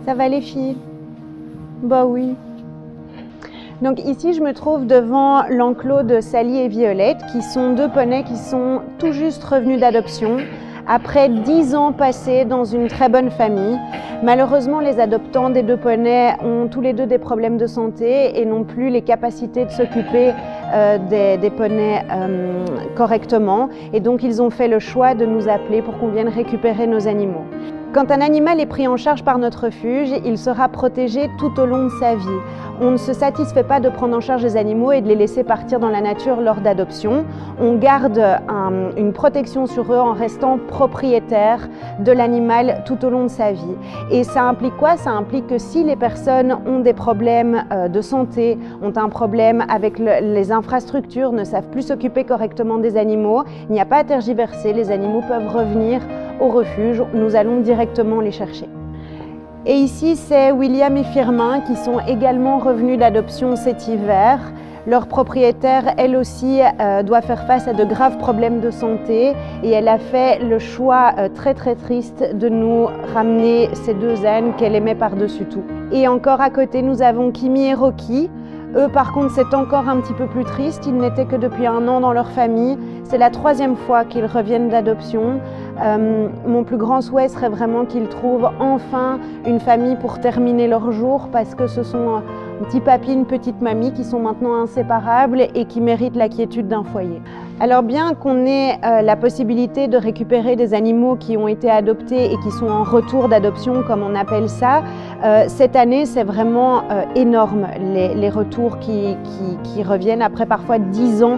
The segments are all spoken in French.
Ça va les filles? Bah oui. Donc ici, je me trouve devant l'enclos de Sally et Violette, qui sont deux poneys qui sont tout juste revenus d'adoption, après 10 ans passés dans une très bonne famille. Malheureusement, les adoptants des deux poneys ont tous les deux des problèmes de santé et n'ont plus les capacités de s'occuper des poneys correctement. Et donc, ils ont fait le choix de nous appeler pour qu'on vienne récupérer nos animaux. Quand un animal est pris en charge par notre refuge, il sera protégé tout au long de sa vie. On ne se satisfait pas de prendre en charge les animaux et de les laisser partir dans la nature lors d'adoption. On garde une protection sur eux en restant propriétaire de l'animal tout au long de sa vie. Et ça implique quoi? Ça implique que si les personnes ont des problèmes de santé, ont un problème avec les infrastructures, ne savent plus s'occuper correctement des animaux, il n'y a pas à tergiverser, les animaux peuvent revenir au refuge, nous allons directement les chercher. Et ici, c'est William et Firmin qui sont également revenus d'adoption cet hiver. Leur propriétaire, elle aussi, doit faire face à de graves problèmes de santé et elle a fait le choix très triste de nous ramener ces deux ânes qu'elle aimait par-dessus tout. Et encore à côté, nous avons Kimi et Rocky. Eux, par contre, c'est encore un petit peu plus triste. Ils n'étaient que depuis 1 an dans leur famille. C'est la 3e fois qu'ils reviennent d'adoption. Mon plus grand souhait serait vraiment qu'ils trouvent enfin une famille pour terminer leur jour parce que ce sont un petit papy, une petite mamie qui sont maintenant inséparables et qui méritent la quiétude d'un foyer. Alors bien qu'on ait la possibilité de récupérer des animaux qui ont été adoptés et qui sont en retour d'adoption, comme on appelle ça, cette année c'est vraiment énorme les retours qui reviennent après parfois 10 ans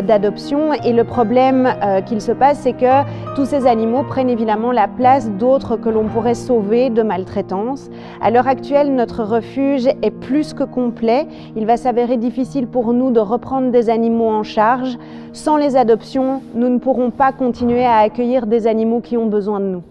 d'adoption. Et le problème qu'il se passe, c'est que tous ces animaux prennent évidemment la place d'autres que l'on pourrait sauver de maltraitance. À l'heure actuelle, notre refuge est plus que complet. Il va s'avérer difficile pour nous de reprendre des animaux en charge. Sans les adoptions, nous ne pourrons pas continuer à accueillir des animaux qui ont besoin de nous.